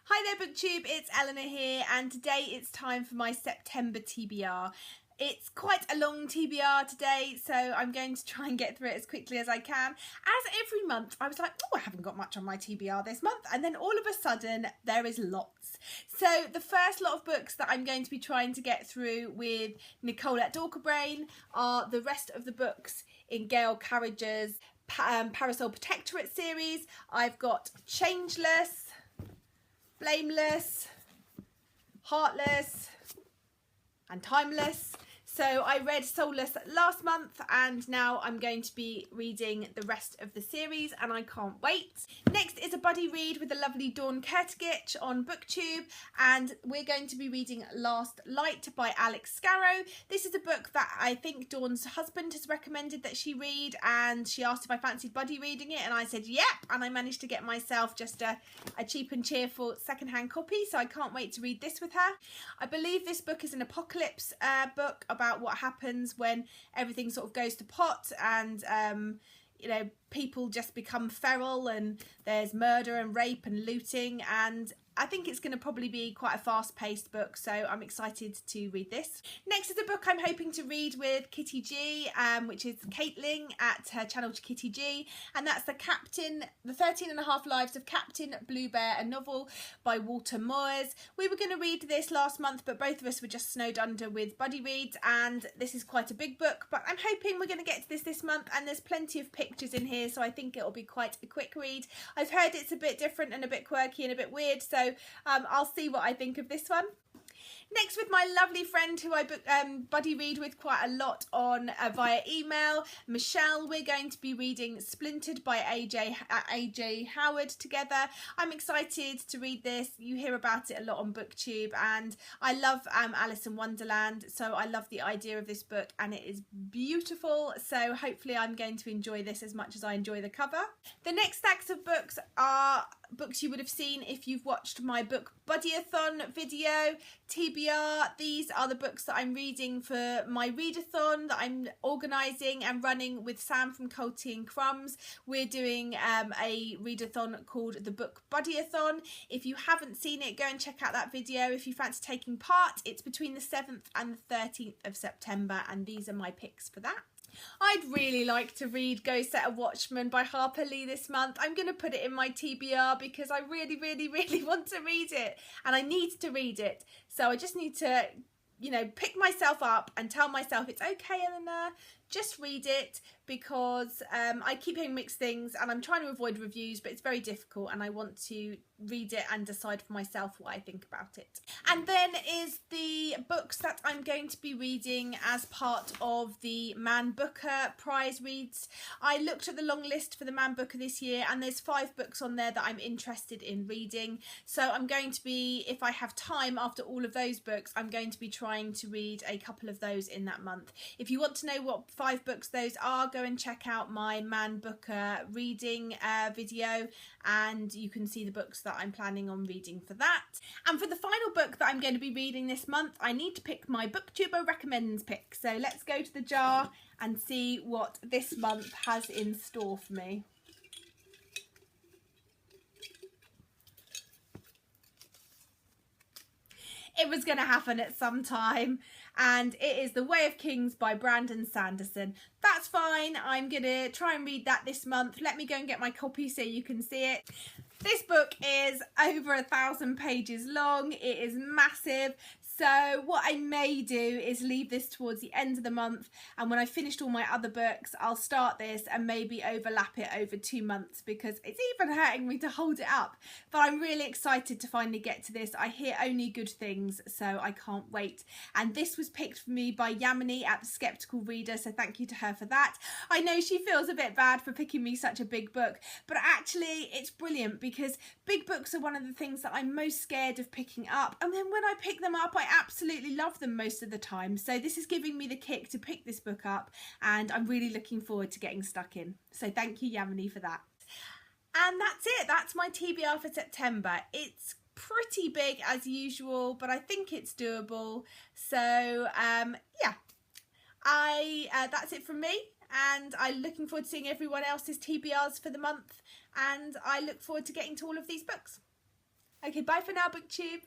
Hi there Booktube, it's Eleanor here, and today it's time for my September TBR. It's quite a long TBR today, so I'm going to try and get through it as quickly as I can. As every month, I was like, oh, I haven't got much on my TBR this month, and then all of a sudden, there is lots. So the first lot of books that I'm going to be trying to get through with Nicolette Dorkerbrain are the rest of the books in Galle Carriages' Parasol Protectorate series. I've got Changeless, Blameless, Heartless and Timeless. So I read Soulless last month and now I'm going to be reading the rest of the series and I can't wait. Next is a buddy read with the lovely Dawn Kertigich on Booktube, and we're going to be reading Last Light by Alex Scarrow. This is a book that I think Dawn's husband has recommended that she read, and she asked if I fancied buddy reading it and I said yep, and I managed to get myself just a cheap and cheerful secondhand copy, so I can't wait to read this with her. I believe this book is an apocalypse book about what happens when everything sort of goes to pot and you know, people just become feral and there's murder and rape and looting, and I think it's going to probably be quite a fast-paced book, so I'm excited to read this. Next is a book I'm hoping to read with Kitty G, which is Caitlin at her channel Kitty G, and that's the 13.5 Lives of Captain Blue Bear, a novel by Walter Moyers. We were going to read this last month, but both of us were just snowed under with buddy reads, and this is quite a big book, but I'm hoping we're going to get to this month, and there's plenty of pictures in here, so I think it'll be quite a quick read. I've heard it's a bit different and a bit quirky and a bit weird, so I'll see what I think of this one. Next, with my lovely friend who I buddy read with quite a lot on via email, Michelle, we're going to be reading Splintered by AJ Howard together. I'm excited to read this. You hear about it a lot on Booktube, and I love Alice in Wonderland, so I love the idea of this book, and it is beautiful, so hopefully I'm going to enjoy this as much as I enjoy the cover. The next stacks of books are books you would have seen if you've watched my book ReadAthon video, TBR. These are the books that I'm reading for my ReadAthon that I'm organising and running with Sam from Cold Tea and Crumbs. We're doing a ReadAthon called the Book ReadAthon. If you haven't seen it, go and check out that video if you fancy taking part. It's between the 7th and the 13th of September, and these are my picks for that. I'd really like to read Go Set a Watchman by Harper Lee this month. I'm going to put it in my TBR because I really want to read it, and I need to read it. So I just need to, you know, pick myself up and tell myself it's okay, Eleanor, just read it, because I keep hearing mixed things and I'm trying to avoid reviews, but it's very difficult and I want to read it and decide for myself what I think about it. And then is the books that I'm going to be reading as part of the Manbooker prize reads. I looked at the long list for the Manbooker this year and there's 5 books on there that I'm interested in reading, so I'm going to be, if I have time after all of those books, I'm going to be trying to read a couple of those in that month. If you want to know what 5 books those are, go and check out my Manbooker reading video, and you can see the books that I'm planning on reading for that. And for the final book that I'm going to be reading this month, I need to pick my Booktube Recommends pick. So let's go to the jar and see what this month has in store for me. It was going to happen at some time, and it is The Way of Kings by Brandon Sanderson. That's fine, I'm going to try and read that this month. Let me go and get my copy so you can see it. This book is over 1,000 pages long. It is massive. So what I may do is leave this towards the end of the month, and when I've finished all my other books, I'll start this and maybe overlap it over 2 months, because it's even hurting me to hold it up. But I'm really excited to finally get to this. I hear only good things, so I can't wait. And this was picked for me by Yamini at The Skeptical Reader, so thank you to her for that. I know she feels a bit bad for picking me such a big book, but actually it's brilliant, because big books are one of the things that I'm most scared of picking up, and then when I pick them up I absolutely love them most of the time. So this is giving me the kick to pick this book up, and I'm really looking forward to getting stuck in. So thank you, Yamini, for that. And that's it. That's my TBR for September. It's pretty big as usual, but I think it's doable. So yeah, that's it from me, and I'm looking forward to seeing everyone else's TBRs for the month, and I look forward to getting to all of these books. Okay, bye for now, Booktube.